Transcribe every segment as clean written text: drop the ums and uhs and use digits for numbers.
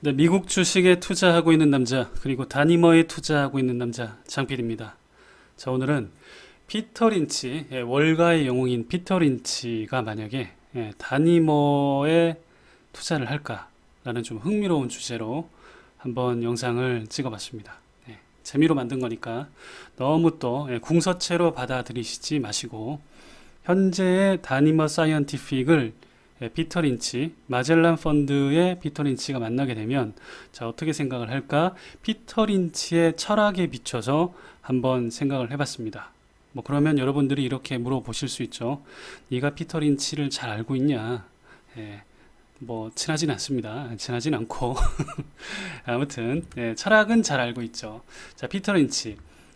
네, 미국 주식에 투자하고 있는 남자, 그리고 다니머에 투자하고 있는 남자, 장필입니다. 자, 오늘은 피터 린치, 월가의 영웅인 피터 린치가 만약에 다니머에 투자를 할까라는 좀 흥미로운 주제로 한번 영상을 찍어봤습니다. 재미로 만든 거니까 너무 또 궁서체로 받아들이시지 마시고, 현재의 다니머 사이언티픽을 피터 린치, 마젤란 펀드의 피터 린치가 만나게 되면 자, 어떻게 생각을 할까? 피터 린치의 철학에 비춰서 한번 생각을 해봤습니다. 뭐 그러면 여러분들이 이렇게 물어보실 수 있죠. 네가 피터 린치를 잘 알고 있냐? 뭐 친하진 않습니다. 친하진 않고 아무튼 철학은 잘 알고 있죠. 자, 피터 린치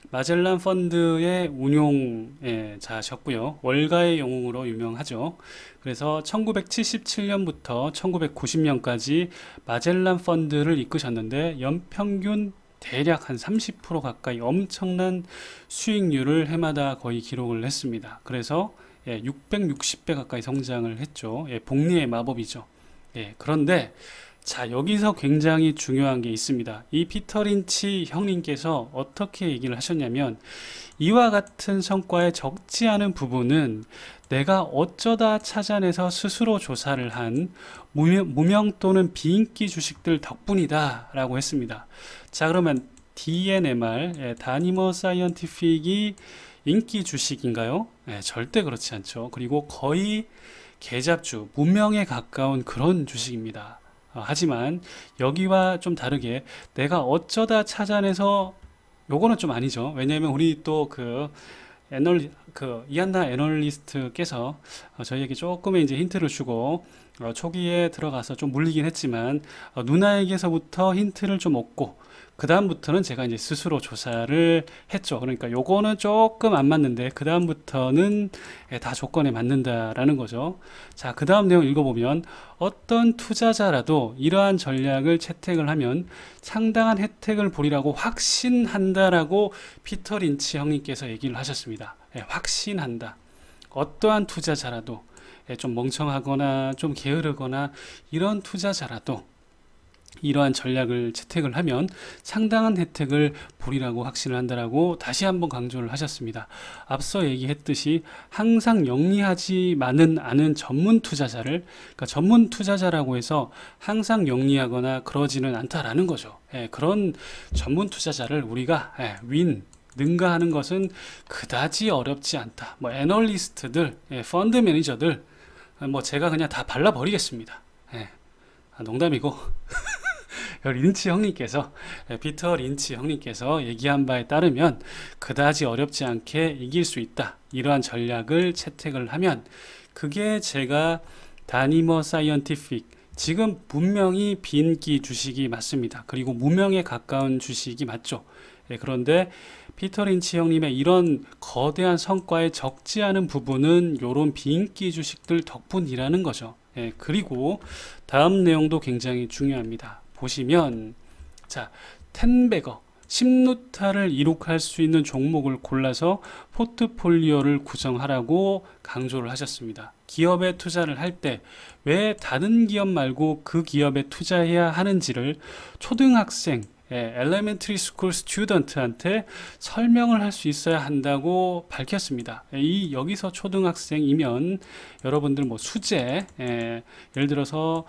마젤란 펀드의 운용자셨고요. 월가의 영웅으로 유명하죠. 그래서 1977년부터 1990년까지 마젤란 펀드를 이끄셨는데 연평균 대략 한 30% 가까이 엄청난 수익률을 해마다 거의 기록을 했습니다. 그래서 660배 가까이 성장을 했죠. 복리의 마법이죠. 그런데 자, 여기서 굉장히 중요한 게 있습니다. 이 피터 린치 형님께서 어떻게 얘기를 하셨냐면, 이와 같은 성과에 적지 않은 부분은 내가 어쩌다 찾아내서 스스로 조사를 한 무명 또는 비인기 주식들 덕분이다 라고 했습니다. 자, 그러면 DNMR, 다니머 사이언티픽이 인기 주식인가요? 절대 그렇지 않죠. 그리고 거의 계잡주, 무명에 가까운 그런 주식입니다. 하지만 여기와 좀 다르게 내가 어쩌다 찾아내서, 요거는 좀 아니죠. 왜냐하면 우리 또 이한나 애널리스트께서 저희에게 조금의 이제 힌트를 주고 초기에 들어가서 좀 물리긴 했지만 누나에게서부터 힌트를 좀 얻고 그 다음부터는 제가 이제 스스로 조사를 했죠. 그러니까 요거는 조금 안 맞는데 그 다음부터는 다 조건에 맞는다라는 거죠. 자, 그 다음 내용 읽어보면, 어떤 투자자라도 이러한 전략을 채택을 하면 상당한 혜택을 보리라고 확신한다라고 피터 린치 형님께서 얘기를 하셨습니다. 확신한다. 어떠한 투자자라도 좀 멍청하거나 좀 게으르거나 이런 투자자라도 이러한 전략을 채택을 하면 상당한 혜택을 보리라고 확신을 한다라고 다시 한번 강조를 하셨습니다. 앞서 얘기했듯이 항상 영리하지만은 않은 전문 투자자를, 그러니까 전문 투자자라고 해서 항상 영리하거나 그러지는 않다라는 거죠. 그런 전문 투자자를 우리가 능가하는 것은 그다지 어렵지 않다. 뭐 애널리스트들, 펀드 매니저들, 뭐 제가 그냥 다 발라버리겠습니다. 농담이고 린치 형님께서, 피터 린치 형님께서 얘기한 바에 따르면 그다지 어렵지 않게 이길 수 있다. 이러한 전략을 채택을 하면 그게 제가 다니머 사이언티픽, 지금 분명히 빈기 주식이 맞습니다. 그리고 무명에 가까운 주식이 맞죠. 그런데 피터 린치 형님의 이런 거대한 성과에 적지 않은 부분은 요런 빈기 주식들 덕분이라는 거죠. 그리고 다음 내용도 굉장히 중요합니다. 보시면, 자, 텐베거 10루타를 이룩할 수 있는 종목을 골라서 포트폴리오를 구성하라고 강조를 하셨습니다. 기업에 투자를 할 때 왜 다른 기업 말고 그 기업에 투자해야 하는지를 초등학생, 엘레멘터리 스쿨 스튜던트한테 설명을 할 수 있어야 한다고 밝혔습니다. 여기서 초등학생이면 여러분들 뭐 수재, 예를 들어서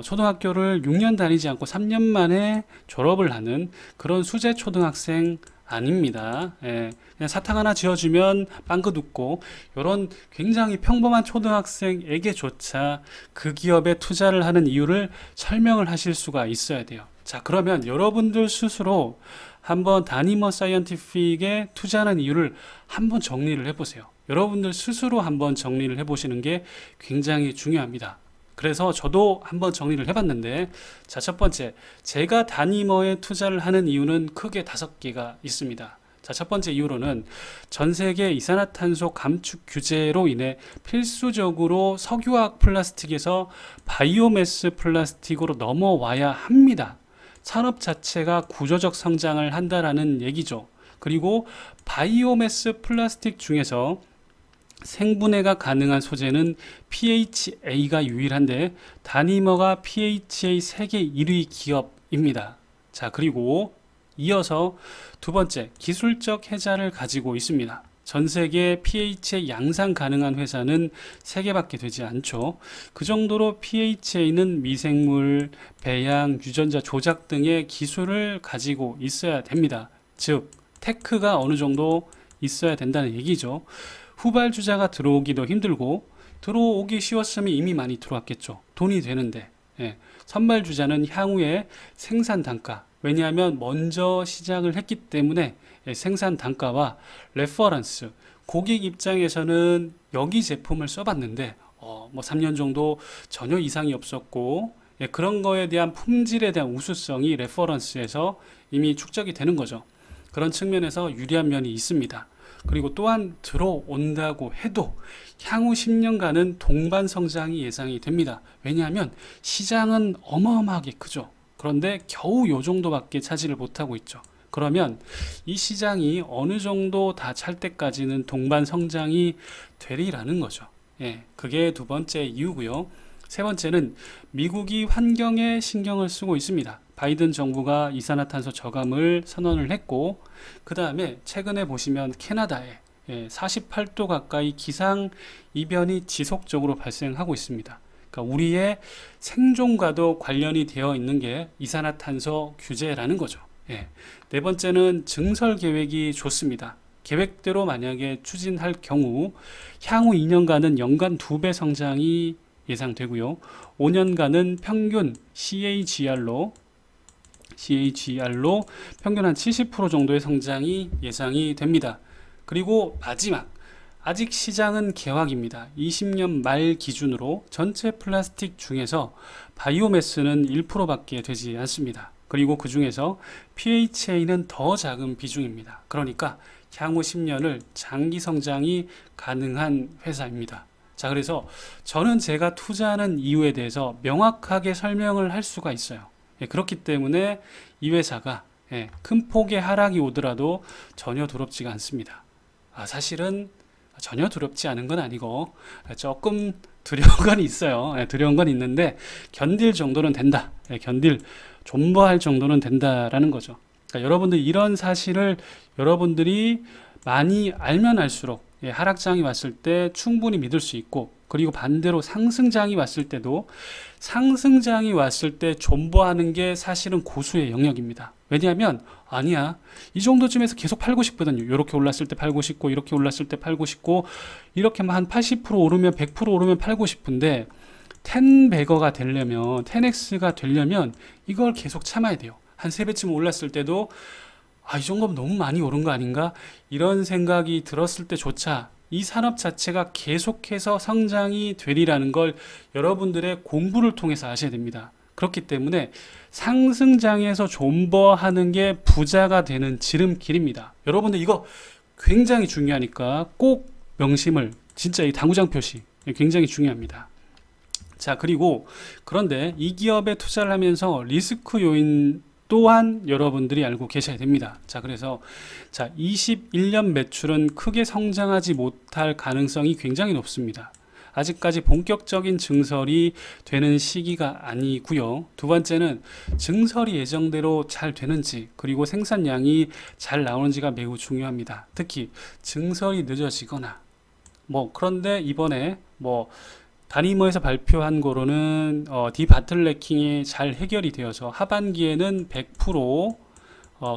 초등학교를 6년 다니지 않고 3년 만에 졸업을 하는 그런 수재 초등학생 아닙니다. 그냥 사탕 하나 지어주면 빵긋 웃고, 이런 굉장히 평범한 초등학생에게조차 그 기업에 투자를 하는 이유를 설명을 하실 수가 있어야 돼요. 자, 그러면 여러분들 스스로 한번 다니머 사이언티픽에 투자하는 이유를 한번 정리를 해보세요. 여러분들 스스로 한번 정리를 해보시는 게 굉장히 중요합니다. 그래서 저도 한번 정리를 해봤는데, 자, 첫 번째, 제가 다니머에 투자를 하는 이유는 크게 5개가 있습니다. 자, 첫 번째 이유로는 전 세계 이산화탄소 감축 규제로 인해 필수적으로 석유화학 플라스틱에서 바이오매스 플라스틱으로 넘어와야 합니다. 산업 자체가 구조적 성장을 한다라는 얘기죠. 그리고 바이오매스 플라스틱 중에서 생분해가 가능한 소재는 PHA가 유일한데 다니머가 PHA 세계 1위 기업입니다. 자, 그리고 이어서 두 번째, 기술적 혜자를 가지고 있습니다. 전 세계 PHA 양산 가능한 회사는 3개밖에 되지 않죠. 그 정도로 PHA는 미생물, 배양, 유전자 조작 등의 기술을 가지고 있어야 됩니다. 즉, 테크가 어느 정도 있어야 된다는 얘기죠. 후발주자가 들어오기도 힘들고 들어오기 쉬웠으면 이미 많이 들어왔겠죠. 돈이 되는데. 예. 선발주자는 향후에 생산 단가, 왜냐하면 먼저 시작을 했기 때문에 생산 단가와 레퍼런스, 고객 입장에서는 여기 제품을 써봤는데 뭐 3년 정도 전혀 이상이 없었고, 그런 거에 대한 품질에 대한 우수성이 레퍼런스에서 이미 축적이 되는 거죠. 그런 측면에서 유리한 면이 있습니다. 그리고 또한 들어온다고 해도 향후 10년간은 동반 성장이 예상이 됩니다. 왜냐하면 시장은 어마어마하게 크죠. 그런데 겨우 요 정도밖에 차지를 못하고 있죠. 그러면 이 시장이 어느 정도 다 찰 때까지는 동반 성장이 되리라는 거죠. 예, 그게 두 번째 이유고요. 세 번째는 미국이 환경에 신경을 쓰고 있습니다. 바이든 정부가 이산화탄소 저감을 선언을 했고, 그 다음에 최근에 보시면 캐나다에 48도 가까이 기상 이변이 지속적으로 발생하고 있습니다. 그러니까 우리의 생존과도 관련이 되어 있는 게 이산화탄소 규제라는 거죠. 네 번째는 증설 계획이 좋습니다. 계획대로 만약에 추진할 경우 향후 2년간은 연간 2배 성장이 예상되고요. 5년간은 평균 CAGR로 평균 한 70% 정도의 성장이 예상이 됩니다. 그리고 마지막, 아직 시장은 개확입니다. 20년 말 기준으로 전체 플라스틱 중에서 바이오매스는 1%밖에 되지 않습니다. 그리고 그 중에서 PHA는 더 작은 비중입니다. 그러니까 향후 10년을 장기 성장이 가능한 회사입니다. 자, 그래서 저는 제가 투자하는 이유에 대해서 명확하게 설명을 할 수가 있어요. 그렇기 때문에 이 회사가 큰 폭의 하락이 오더라도 전혀 두렵지가 않습니다. 사실은 전혀 두렵지 않은 건 아니고 조금 두려운 건 있어요. 두려운 건 있는데 견딜 정도는 된다. 존버할 정도는 된다라는 거죠. 그러니까 여러분들 이런 사실을 여러분들이 많이 알면 알수록 하락장이 왔을 때 충분히 믿을 수 있고, 그리고 반대로 상승장이 왔을 때도 상승장이 왔을 때 존버하는 게 사실은 고수의 영역입니다. 왜냐하면 아니야, 이 정도쯤에서 계속 팔고 싶거든요. 이렇게 올랐을 때 팔고 싶고, 이렇게 올랐을 때 팔고 싶고, 이렇게 한 80% 오르면 100% 오르면 팔고 싶은데 10배거가 되려면 10x가 되려면 이걸 계속 참아야 돼요. 한 3배쯤 올랐을 때도 이 정도면 너무 많이 오른 거 아닌가? 이런 생각이 들었을 때조차 이 산업 자체가 계속해서 성장이 되리라는 걸 여러분들의 공부를 통해서 아셔야 됩니다. 그렇기 때문에 상승장에서 존버하는 게 부자가 되는 지름길입니다. 여러분들 이거 굉장히 중요하니까 꼭 명심을, 진짜 이 당구장 표시 굉장히 중요합니다. 자, 그리고 그런데 이 기업에 투자를 하면서 리스크 요인 또한 여러분들이 알고 계셔야 됩니다. 자, 그래서 21년 매출은 크게 성장하지 못할 가능성이 굉장히 높습니다. 아직까지 본격적인 증설이 되는 시기가 아니고요. 두 번째는 증설이 예정대로 잘 되는지, 그리고 생산량이 잘 나오는지가 매우 중요합니다. 특히 증설이 늦어지거나 그런데 이번에 다니머에서 발표한 거로는 디바틀레킹이 잘 해결이 되어서 하반기에는 100%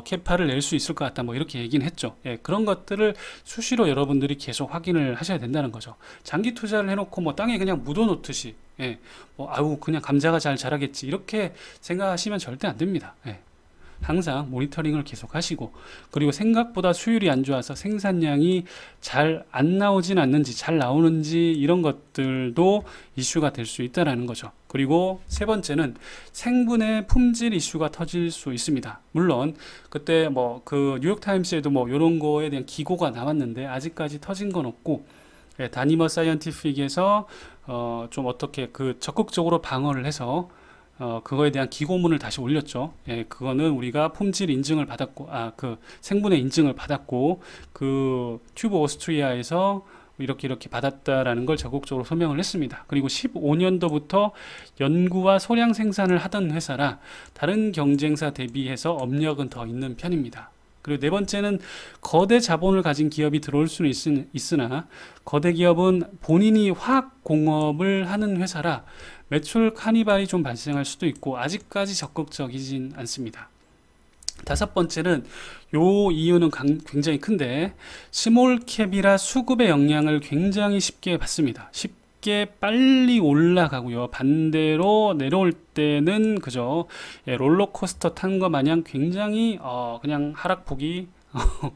캐파를 낼 수 있을 것 같다, 이렇게 얘기는 했죠. 그런 것들을 수시로 여러분들이 계속 확인을 하셔야 된다는 거죠. 장기 투자를 해놓고 땅에 그냥 묻어 놓듯이 그냥 감자가 잘 자라겠지 이렇게 생각하시면 절대 안 됩니다. 항상 모니터링을 계속 하시고, 그리고 생각보다 수율이 안 좋아서 생산량이 잘 안 나오진 않는지, 잘 나오는지, 이런 것들도 이슈가 될 수 있다는 거죠. 그리고 세 번째는 생분해 품질 이슈가 터질 수 있습니다. 물론 그때 그 뉴욕타임스에도 이런 거에 대한 기고가 나왔는데 아직까지 터진 건 없고, 다니머 사이언티픽에서 좀 어떻게 적극적으로 방어를 해서 그거에 대한 기고문을 다시 올렸죠. 그거는 우리가 품질 인증을 받았고, 그 생분해 인증을 받았고, 그 튜브 오스트리아에서 이렇게 받았다라는 걸 적극적으로 소명을 했습니다. 그리고 15년도부터 연구와 소량 생산을 하던 회사라 다른 경쟁사 대비해서 업력은 더 있는 편입니다. 그리고 네 번째는 거대 자본을 가진 기업이 들어올 수는 있으나 거대 기업은 본인이 화학공업을 하는 회사라 매출 카니발이 좀 발생할 수도 있고 아직까지 적극적이진 않습니다. 다섯 번째는 요 이유는 굉장히 큰데 스몰캡이라 수급의 영향을 굉장히 쉽게 받습니다. 쉽게 빨리 올라가고요. 반대로 내려올 때는 그저 롤러코스터 탄 거 마냥 굉장히 그냥 하락폭이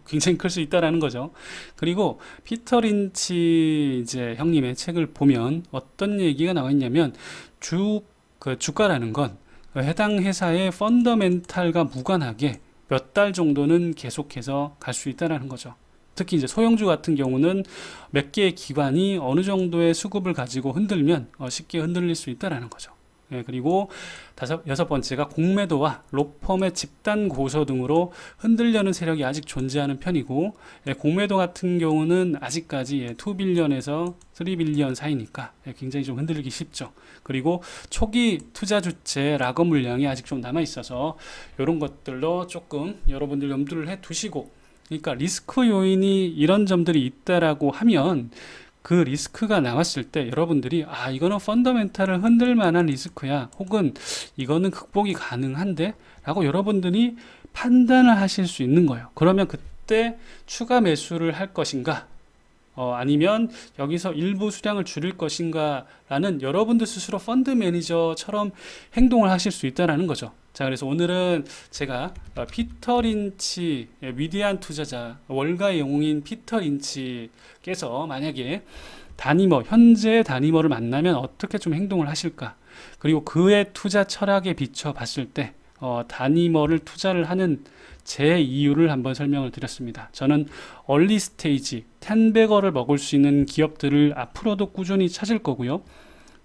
굉장히 클 수 있다라는 거죠. 그리고 피터 린치 이제 형님의 책을 보면 어떤 얘기가 나와 있냐면 주가라는 건 해당 회사의 펀더멘탈과 무관하게 몇 달 정도는 계속해서 갈 수 있다는 거죠. 특히 이제 소형주 같은 경우는 몇 개의 기관이 어느 정도의 수급을 가지고 흔들면 쉽게 흔들릴 수 있다는 거죠. 그리고 여섯 번째가 공매도와 로펌의 집단 고소 등으로 흔들려는 세력이 아직 존재하는 편이고 공매도 같은 경우는 아직까지 2빌리언에서 3빌리언 사이니까 굉장히 좀 흔들리기 쉽죠. 그리고 초기 투자 주체 락업 물량이 아직 좀 남아 있어서 이런 것들로 조금 여러분들 염두를 해 두시고, 그러니까 리스크 요인이 이런 점들이 있다라고 하면 그 리스크가 나왔을 때 여러분들이 이거는 펀더멘탈을 흔들 만한 리스크야, 혹은 이거는 극복이 가능한데 라고 여러분들이 판단을 하실 수 있는 거예요. 그러면 그때 추가 매수를 할 것인가, 아니면 여기서 일부 수량을 줄일 것인가 라는 여러분들 스스로 펀드 매니저처럼 행동을 하실 수 있다는 거죠. 자, 그래서 오늘은 제가 피터 린치, 위대한 투자자, 월가의 영웅인 피터 린치께서 만약에 현재 다니머를 만나면 어떻게 좀 행동을 하실까, 그리고 그의 투자 철학에 비춰 봤을 때 다니머를 투자를 하는 제 이유를 한번 설명을 드렸습니다. 저는 얼리 스테이지 10배거를 먹을 수 있는 기업들을 앞으로도 꾸준히 찾을 거고요.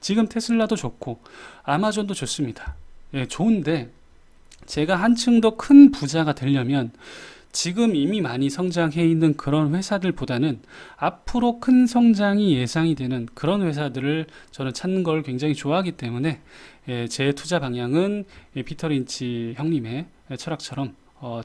지금 테슬라도 좋고 아마존도 좋습니다. 좋은데 제가 한층 더 큰 부자가 되려면 지금 이미 많이 성장해 있는 그런 회사들보다는 앞으로 큰 성장이 예상이 되는 그런 회사들을 저는 찾는 걸 굉장히 좋아하기 때문에 제 투자 방향은 피터 린치 형님의 철학처럼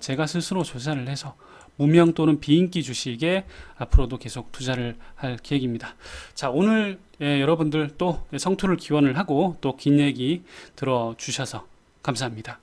제가 스스로 조사를 해서 무명 또는 비인기 주식에 앞으로도 계속 투자를 할 계획입니다. 자, 오늘 여러분들 또 성투를 기원을 하고 또 긴 얘기 들어주셔서 감사합니다.